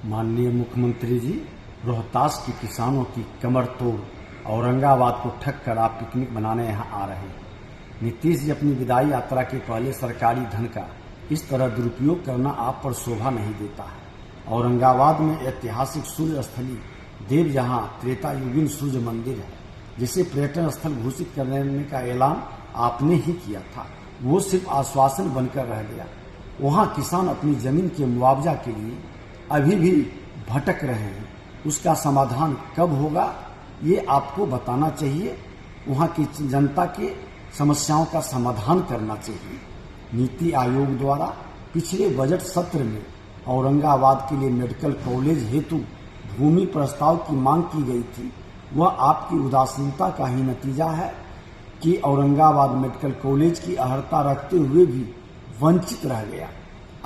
माननीय मुख्यमंत्री जी, रोहतास के किसानों की कमर तोड़ औरंगाबाद को ठग कर आप पिकनिक मनाने यहाँ आ रहे हैं। नीतीश जी अपनी विदाई यात्रा के पहले सरकारी धन का इस तरह दुरुपयोग करना आप पर शोभा नहीं देता है। औरंगाबाद में ऐतिहासिक सूर्य स्थली देव जहां त्रेता युगीन सूर्य मंदिर है, जिसे पर्यटन स्थल घोषित करने का ऐलान आपने ही किया था, वो सिर्फ आश्वासन बनकर रह गया। वहां किसान अपनी जमीन के मुआवजा के लिए अभी भी भटक रहे हैं। उसका समाधान कब होगा, ये आपको बताना चाहिए। वहां की जनता के समस्याओं का समाधान करना चाहिए। नीति आयोग द्वारा पिछले बजट सत्र में औरंगाबाद के लिए मेडिकल कॉलेज हेतु भूमि प्रस्ताव की मांग की गई थी। वह आपकी उदासीनता का ही नतीजा है कि औरंगाबाद मेडिकल कॉलेज की अर्हता रखते हुए भी वंचित रह गया।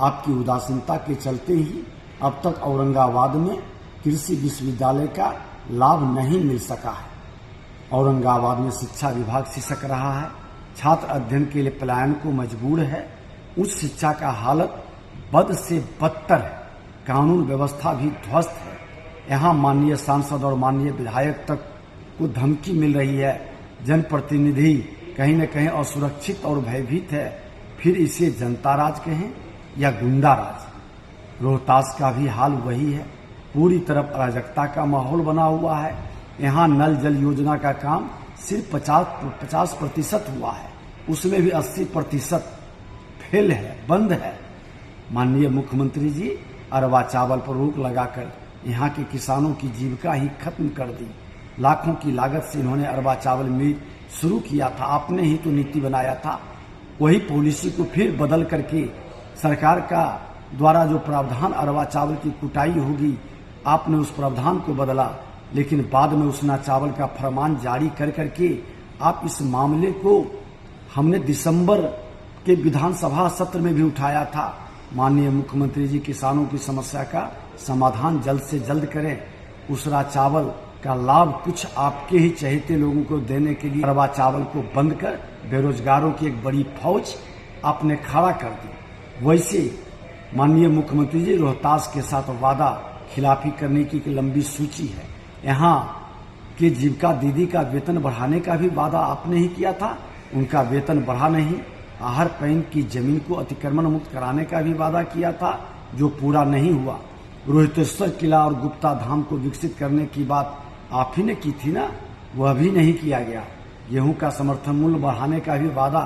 आपकी उदासीनता के चलते ही अब तक औरंगाबाद में कृषि विश्वविद्यालय का लाभ नहीं मिल सका है। औरंगाबाद में शिक्षा विभाग सिसक रहा है। छात्र अध्ययन के लिए पलायन को मजबूर है। उच्च शिक्षा का हालत बद से बदतर है। कानून व्यवस्था भी ध्वस्त है। यहाँ माननीय सांसद और माननीय विधायक तक को धमकी मिल रही है। जनप्रतिनिधि कहीं न कहीं असुरक्षित और भयभीत है। फिर इसे जनता राज कहें या गुंडा राज। रोहतास का भी हाल वही है। पूरी तरफ अराजकता का माहौल बना हुआ है। यहाँ नल जल योजना का काम सिर्फ 50% हुआ है, उसमें भी 80% फेल है, बंद है। माननीय मुख्यमंत्री जी, अरवा चावल पर रोक लगाकर यहाँ के किसानों की जीविका ही खत्म कर दी। लाखों की लागत से इन्होंने अरवा चावल मिल शुरू किया था। आपने ही तो नीति बनाया था। वही पॉलिसी को फिर बदल करके सरकार का द्वारा जो प्रावधान अरवा चावल की कुटाई होगी, आपने उस प्रावधान को बदला। लेकिन बाद में उसना चावल का फरमान जारी कर करके आप इस मामले को हमने दिसंबर के विधानसभा सत्र में भी उठाया था। माननीय मुख्यमंत्री जी, किसानों की समस्या का समाधान जल्द से जल्द करें। उसरा चावल का लाभ कुछ आपके ही चहेते लोगों को देने के लिए अरवा चावल को बंद कर बेरोजगारों की एक बड़ी फौज आपने खड़ा कर दी। वैसे माननीय मुख्यमंत्री जी, रोहतास के साथ वादा खिलाफी करने की लंबी सूची है। यहाँ के जीविका दीदी का वेतन बढ़ाने का भी वादा आपने ही किया था, उनका वेतन बढ़ा नहीं। आहर पैन की जमीन को अतिक्रमण मुक्त कराने का भी वादा किया था, जो पूरा नहीं हुआ। रोहितेश्वर किला और गुप्ता धाम को विकसित करने की बात आप ही ने की थी ना, वह भी नहीं किया गया। गेहूं का समर्थन मूल्य बढ़ाने का भी वादा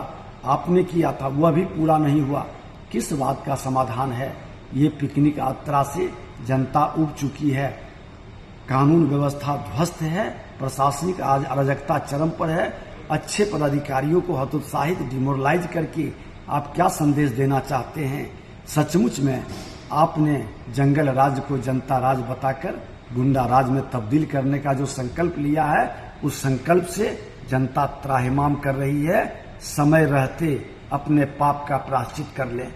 आपने किया था, वह भी पूरा नहीं हुआ। किस बात का समाधान है? ये पिकनिक यात्रा से जनता उब चुकी है। कानून व्यवस्था ध्वस्त है। प्रशासनिक अराजकता चरम पर है। अच्छे पदाधिकारियों को हतोत्साहित डिमोरलाइज करके आप क्या संदेश देना चाहते हैं? सचमुच में आपने जंगल राज को जनता राज बताकर गुंडा राज में तब्दील करने का जो संकल्प लिया है, उस संकल्प से जनता त्राहिमाम कर रही है। समय रहते अपने पाप का प्रायश्चित कर ले।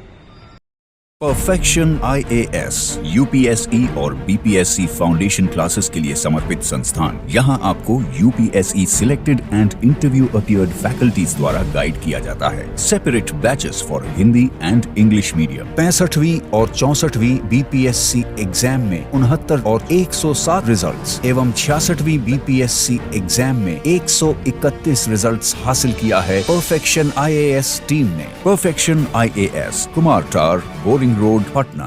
परफेक्शन IAS, UPSE और BPSC फाउंडेशन क्लासेस के लिए समर्पित संस्थान। यहाँ आपको UPSE selected and interview appeared faculties द्वारा गाइड किया जाता है। Separate batches for Hindi and English medium. 65वीं और 64वीं BPSC एग्जाम में 69 और 107 रिजल्ट्स एवं 66वीं BPSC एग्जाम में 131 रिजल्ट्स हासिल किया है परफेक्शन IAS टीम ने। परफेक्शन IAS, कुमार टार, बोरिंग रोड, पटना।